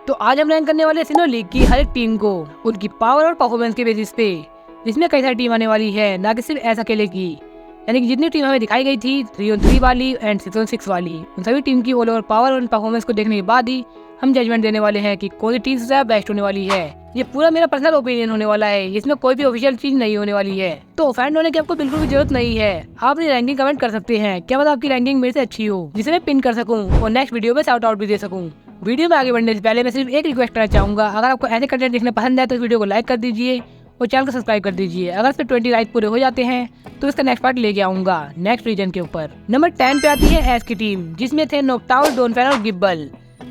तो आज हम रैंक करने वाले सिनो लीग की हर एक टीम को उनकी पावर और परफॉर्मेंस के बेसिस पे, जिसमें कई सारी टीम आने वाली है, ना कि सिर्फ ऐसा अकेले की। यानी कि जितनी टीम हमें दिखाई गई थी 3-on-3 वाली एंड 6-on-6 वाली, उन सभी टीम की ऑल ओवर पावर और परफॉर्मेंस को देखने के बाद ही हम जजमेंट देने वाले हैं कि कौन सी टीम सबसे बेस्ट होने वाली है। ये पूरा मेरा पर्सनल ओपिनियन होने वाला है, इसमें कोई भी ऑफिशियल चीज नहीं होने वाली है, तो ऑफेंड होने की आपको बिल्कुल भी जरूरत नहीं है। आप अपनी रैंकिंग कमेंट कर सकते हैं, क्या पता आपकी रैंकिंग मेरे से अच्छी हो, जिसे मैं पिन कर सकूं और नेक्स्ट वीडियो में शाउट आउट भी दे सकूं। वीडियो में आगे बढ़ने से पहले मैं सिर्फ एक रिक्वेस्ट करना चाहूंगा, अगर आपको ऐसे कंटेंट देखना पसंद है तो इस वीडियो को लाइक कर दीजिए और चैनल को सब्सक्राइब कर दीजिए। अगर इस पे 20 लाइक पूरे हो जाते हैं तो इसका नेक्स्ट पार्ट लेके आऊंगा नेक्स्ट रीजन के ऊपर। नंबर 10 पे आती है एस की टीम, जिसमें थे नॉकटाउन, डोनफैन और गिब्बल।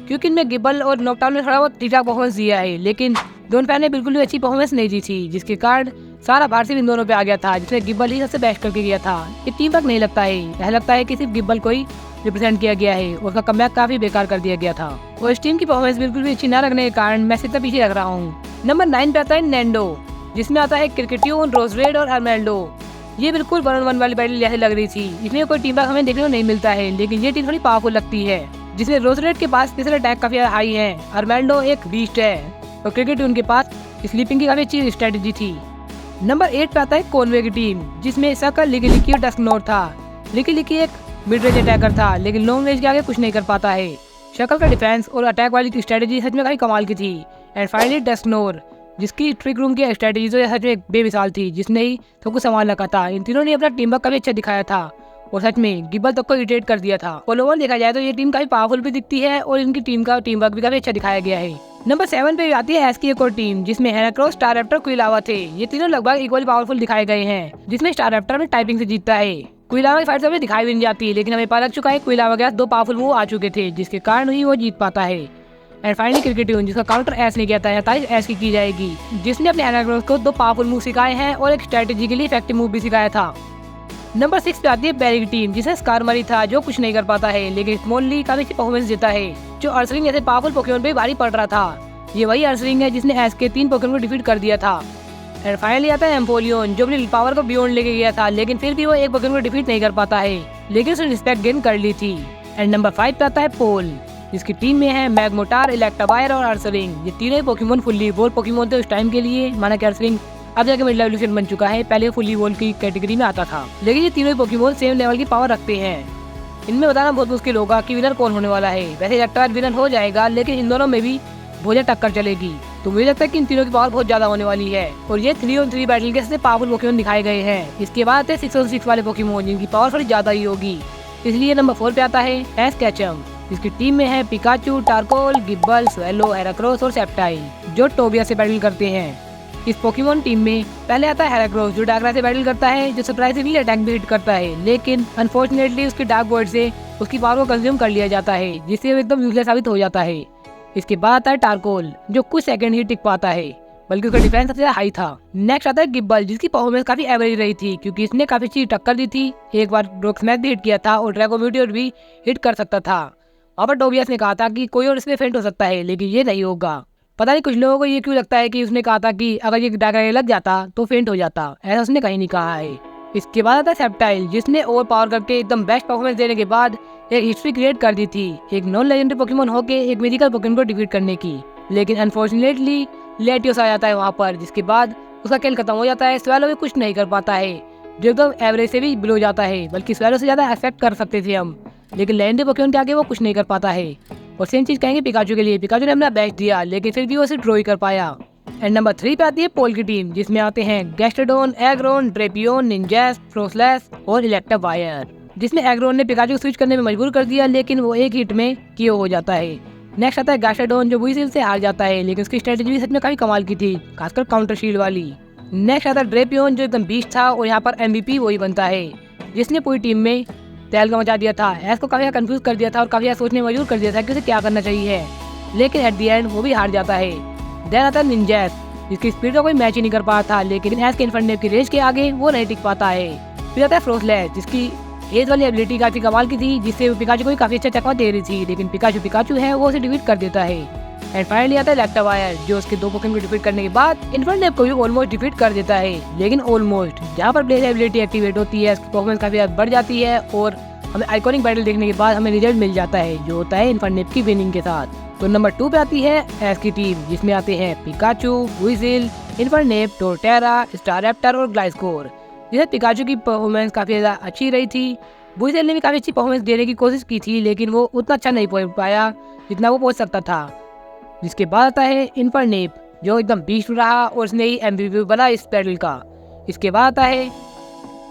क्योंकि इनमें गिब्बल और नॉकटाउन ने थोड़ा बहुत ठीक ठाक परफॉर्मेंस दिया है, लेकिन डोनफैन ने बिल्कुल भी अच्छी परफॉर्मेंस नहीं दी थी, जिसके कारण सारा भार सिर्फ इन दोनों पे आ गया था, जिसमें गिब्बल ही सबसे बेस्ट करके गया था। ये टीम तक नहीं लगता है, ऐसा लगता है कि सिर्फ गिब्बल को ही रिप्रेजेंट किया गया है और उसका कमबैक काफी बेकार कर दिया गया था और इस टीम की परफॉर्मेंस बिल्कुल भी अच्छी न रखने के कारण मैं इतना पीछे रख रहा हूँ। नंबर 9 पे आता है नैंडो, जिसमें आता है क्रिकेटियन, रोजरेड और अर्मेल्डो। ये बिल्कुल 1-on-1 वाली बैटल जैसे लग रही थी, इसमें कोई टीम बैक हमें देखने को नहीं मिलता है, लेकिन ये टीम थोड़ी पावरफुल लगती है, जिसमें रोजरेड के पास स्पेशल अटैक काफी हाई है, अर्मेल्डो एक बीस्ट है और क्रिकेटियन के पास स्लीपिंग की काफी अच्छी स्ट्रेटेजी थी। नंबर 8 पे आता है कॉनवे की टीम, जिसमें सकल, लिकी लिकी और डस्कनोर था। लिकी लिकी एक मिड रेंज अटैकर था, लेकिन लॉन्ग रेंज के आगे कुछ नहीं कर पाता है। शकल का डिफेंस और अटैक वाली स्ट्रेटेजी सच में काफी कमाल की थी। एंड फाइनली डस्कनोर, जिसकी ट्रिक रूम की स्ट्रेटेजी तो सच में बेमिसाल थी, जिसने ही तो कुछ संभाल रखा था। इन तीनों ने अपना टीम वर्क काफी अच्छा दिखाया था और सच में गिब्बल तक को इरिटेट कर दिया था। ऑल ओवर देखा जाए तो ये टीम काफी पावरफुल भी दिखती है और इनकी टीम का टीम वर्क भी काफी अच्छा दिखाया गया है। नंबर 7 पे आती है एस की एक और टीम, जिसमें हेराक्रोस, स्टार रैप्टर, क्विलावा थे। ये तीनों लगभग इक्वली पावरफुल दिखाए गए हैं, जिसमें स्टार रैप्टर में टाइपिंग से जीतता है। क्विलावा की फाइट हमें दिखाई भी नहीं जाती, लेकिन हमें पता लग चुका है क्विलावा के पास 2 पावरफुल मूव आ चुके थे, जिसके कारण ही वो जीत पाता है। एंड फाइनली क्रिकेटियन, जिसका काउंटर एस ने किया था, तारीफ एस की जाएगी, जिसने अपने हेराक्रोस को 2 पावरफुल मूव सिखाए हैं और एक स्ट्रेटेजी के लिए इफेक्टिव मूव भी सिखाया था। नंबर 6 पे आती है बैरी की टीम, जिसमें स्कारमरी था, जो कुछ नहीं कर पाता है, लेकिन स्मॉली काफी अच्छी परफॉर्मेंस देता है, जो अर्सलिंग जैसे पावरफुल पोकेमॉन पे भारी पड़ रहा था। ये वही अर्सलिंग है जिसने एस के 3 पोकेमॉन को डिफीट कर दिया था। एंड फाइनली आता है एम्पोलियन, जो अपनी पावर को बियॉन्ड लेके गया था, लेकिन फिर भी वो एक पोकेमॉन को डिफीट नहीं कर पाता है, लेकिन उसने रिस्पेक्ट गेन कर ली थी। एंड नंबर 5 पे आता है पोल, जिसकी टीम में है मैग्मोटार, इलेक्ट्रावायर और अर्सलिंग। ये तीनों पोकेमॉन फुल्ली वोल्ड पोकेमॉन थे उस टाइम के लिए, माना कि अर्सलिंग अब जाके मिड एवोल्यूशन बन चुका है, पहले फुल्ली वोल्ड की कैटेगरी में आता था, लेकिन ये तीनों पोकेमॉन सेम लेवल की पावर रखते हैं। इनमें बताना बहुत मुश्किल होगा कि विनर कौन होने वाला है। वैसे इलेक्ट्रावायर विनर हो जाएगा, लेकिन इन दोनों में भी बहुत टक्कर चलेगी, तो मुझे लगता है कि इन तीनों की पावर बहुत ज्यादा होने वाली है और ये 3-on-3 बैटल के सबसे पावरफुल पोकेमॉन दिखाए गए हैं। इसके बाद आते हैं 6-on-6 वाले पोकेमॉन, जिनकी पावर थोड़ी ज्यादा ही होगी, इसलिए नंबर 4 पे आता है एस कैचम, जिसकी टीम में है पिकाचू, टारकोल, गिब्बल, स्वेलो, हेराक्रोस और सेप्टाइल, जो टोबिया से बैटल करते हैं। इस पोकेमॉन टीम में पहले आता है हेराक्रोस, जो डार्कराय से बैटल करता है, जो सरप्राइजिंगली अटैक भी हिट करता है, लेकिन अनफॉर्चुनेटली उसकी डार्क वर्ड से उसकी पावर को कंज्यूम कर लिया जाता है, जिससे वो एकदम यूजलेस साबित हो जाता है। इसके बाद आता है टारकोल, जो कुछ सेकंड ही टिक पाता है, बल्कि उसका डिफेंस सबसे हाई था। नेक्स्ट आता है गिब्बल, जिसकी परफॉर्मेंस काफी एवरेज रही थी, क्योंकि इसने काफी अच्छी टक्कर दी थी, एक बार रॉक स्मैश भी हिट किया था और ड्रैगो मीटियोर भी हिट कर सकता था। वहाँ पर टोबियास ने कहा था कि कोई और इसमें फेंट हो सकता है, लेकिन ये नहीं होगा। पता नहीं कुछ लोगों को ये क्यों लगता है कि उसने कहा था कि अगर ये डार्कराय लग जाता तो फेंट हो जाता, ऐसा उसने कहीं नहीं कहा है। इसके बाद आता है सेप्टाइल, जिसने ओवर पावर करके एकदम बेस्ट परफॉर्मेंस देने के बाद एक हिस्ट्री क्रिएट कर दी थी, एक नॉन लेजेंडरी पोकेमॉन होके एक मिथिकल पोकेमॉन को डिफीट करने की, लेकिन अनफॉर्चुनेटली लेटियोस आ जाता है वहाँ पर, जिसके बाद उसका खेल खत्म हो जाता है। स्वेलो भी कुछ नहीं कर पाता है, जो एकदम एवरेज से भी बिलो जाता है, बल्कि स्वेलो से ज्यादा अफेक्ट कर सकते थे हम, लेकिन लेजेंडरी पोकेमॉन के आगे वो कुछ नहीं कर पाता है। और सेम चीज कहेंगे पिकाचू के लिए, पिकाचू ने अपना बेस्ट दिया, लेकिन फिर भी वो सिर्फ ड्रॉ ही कर पाया। एंड नंबर 3 पे आती है पोल की टीम, जिसमें आते हैं गैस्ट्रोडोन, एग्रोन, ड्रेपियोन, निंजैस, फ्रोसलेस और इलेक्ट्रावायर, जिसमें एग्रोन ने पिकाचू को स्विच करने में मजबूर कर दिया, लेकिन वो एक हिट में कियो हो जाता है। नेक्स्ट आता है गैस्ट्रोडोन, जो बुईसिल से हार जाता है, लेकिन उसकी स्ट्रेटेजी भी सच में काफी कमाल की थी, खासकर काउंटर शील्ड वाली। नेक्स्ट आता है ड्रेपियोन, जो एकदम बीस्ट था और यहाँ पर MVP वही बनता है, जिसने पूरी टीम में तहलका मचा दिया था, एस को काफी कंफ्यूज कर दिया था और काफी सोचने में मजबूर कर दिया था कि उसे क्या करना चाहिए, लेकिन एट द एंड वो भी हार जाता है। देन आता है निंजैस, जिसकी स्पीड का कोई मैच ही नहीं कर पाता था, लेकिन एस के इन्फर्नेप की रेंज के आगे वो नहीं टिक पाता है। फिर आता है फ्रोसलेस, जिसकी एज वाली एबिलिटी काफी कमाल की थी, जिससे पिकाचू को काफी अच्छा चकमा दे रही थी, लेकिन पिकाचू है वो उसे डिफीट कर देता है। एंड फाइनली आता है इलेक्ट्रावायर, जो उसके 2 पोकेमॉन को डिफीट करने के बाद इन्फर्नेप को भी ऑलमोस्ट डिफीट कर देता है, लेकिन ऑलमोस्ट। जहाँ पर ब्लेज एबिलिटी एक्टिवेट होती है, उसकी परफॉर्मेंस काफी बढ़ जाती है और हमें आइकॉनिक बैटल देखने के बाद हमें रिजल्ट मिल जाता है, जो होता है इन्फर्नेप की विनिंग के साथ। तो नंबर 2 पे आती है एस की टीम, जिसमें आते हैं पिकाचू, वुइजिल, इन्फरनेप, टोरटेरा, स्टारैप्टर और ग्लाइस्कोर। जिसमें पिकाचू की परफॉर्मेंस काफ़ी ज़्यादा अच्छी रही थी। वुइजिल ने भी काफ़ी अच्छी परफॉर्मेंस देने की कोशिश की थी, लेकिन वो उतना अच्छा नहीं पहुंच पाया जितना वो पहुंच सकता था। जिसके बाद आता है इन्फरनेप, जो एकदम बीस्ट रहा और उसने ही MVP बना इस बैटल का। इसके बाद आता है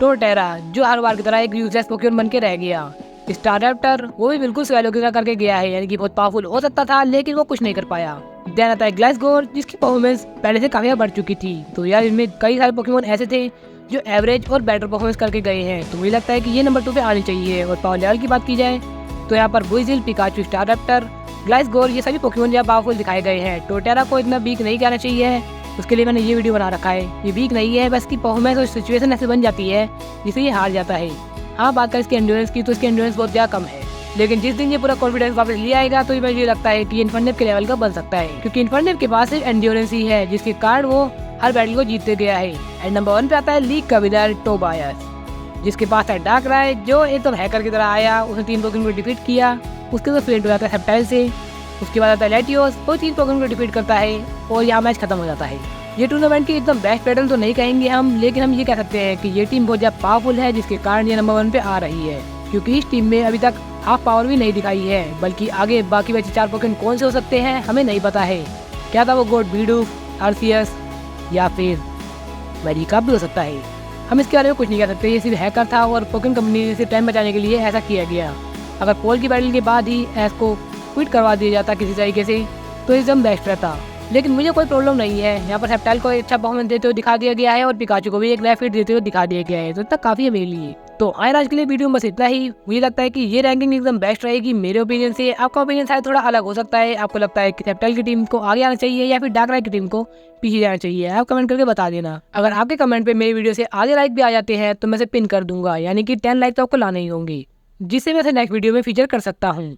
टोरटेरा, जो हर बार की तरह एक यूजलेस पोकेमॉन बन के रह गया। स्टारैप्टर, वो भी बिल्कुल स्वेलो की तरह करके गया है, यानी कि बहुत पावरफुल हो सकता था लेकिन वो कुछ नहीं कर पाया। देन आता है ग्लाइस्कोर, जिसकी परफॉर्मेंस पहले से काफी बढ़ चुकी थी। तो यार इनमें कई सारे पोकेमॉन ऐसे थे जो एवरेज और बेटर परफॉर्मेंस करके गए हैं, तो मुझे लगता है कि ये नंबर 2 पे आनी चाहिए। और पावर लेवल की बात की जाए तो यहाँ पर वुइजिल, पिकाचू, स्टारैप्टर, ग्लाइस्कोर, ये सभी पोकेमॉन यहाँ पावरफुल दिखाए गए हैं। टोरटेरा को इतना वीक नहीं कहना चाहिए, उसके लिए मैंने ये वीडियो बना रखा है। ये वीक नहीं है, बस की परफॉर्मेंस और सिचुएशन ऐसे बन जाती है जिससे ये हार जाता है। हाँ, बात करें इसकी एंड्योरेंस की तो इसकी एंड्योरेंस बहुत ज़्यादा कम है, लेकिन जिस दिन ये पूरा कॉन्फिडेंस वापस ले आएगा तो मुझे लगता है कि इन्फरनेप के लेवल का बन सकता है, क्योंकि इन्फरनेप के पास सिर्फ एंड्योरेंस ही है, जिसके कारण वो हर बैटल को जीतते गया है। एंड नंबर 1 पे आता है लीग का विनर टोबायस, जिसके पास है डार्कराय, जो एकदम हैकर की तरह आया। उसने 3 पोकेमॉन को डिफीट किया। उसके बाद फ्रेंड हो जाता है सेप्टाइल से। उसके बाद आता है लैटियोस, वो 3 पोकेमॉन को डिफीट करता है और यहाँ मैच खत्म हो जाता है। ये टूर्नामेंट की एकदम बेस्ट बैटल तो नहीं कहेंगे हम, लेकिन हम ये कह सकते हैं कि ये टीम बहुत ज़्यादा पावरफुल है, जिसके कारण ये नंबर 1 पे आ रही है। क्योंकि इस टीम में अभी तक हाफ पावर भी नहीं दिखाई है, बल्कि आगे बाकी बचे 4 पोकेमॉन कौन से हो सकते हैं हमें नहीं पता है। क्या था वो गोड बीडूफ, आर्सियस या फिर मैजिका भी हो सकता है। हम इसके बारे में कुछ नहीं कह सकते, ये सिर्फ हैकर था और पोकेमॉन कंपनी से टाइम बचाने के लिए ऐसा किया गया। अगर पोल की बैटल के बाद ही एस को क्विट करवा दिया जाता किसी तरीके से तो एकदम बेस्ट रहता, लेकिन मुझे कोई प्रॉब्लम नहीं है। यहाँ पर सेप्टाइल को अच्छा परफॉर्मेंस देते हुए दिखा दिया गया है और पिकाचू को भी एक नया फीट देते हुए दिखा दिया गया है, तो इतना काफ़ी है मेरे लिए। तो आज के लिए वीडियो में बस इतना ही। मुझे लगता है कि ये रैंकिंग एकदम बेस्ट रहेगी मेरे ओपिनियन से। आपका ओपिनियन शायद थोड़ा अलग हो सकता है। आपको लगता है कि सेप्टाइल की टीम को आगे आना चाहिए या फिर डार्कराय की टीम को पीछे जाना चाहिए, आप कमेंट करके बता देना। अगर आपके कमेंट पे मेरी वीडियो से आधे लाइक भी आ जाते हैं तो मैं से पिन कर दूंगा, यानी कि 10 लाइक तो आपको लाने ही होंगे, जिससे मैं नेक्स्ट वीडियो में फीचर कर सकता हूँ।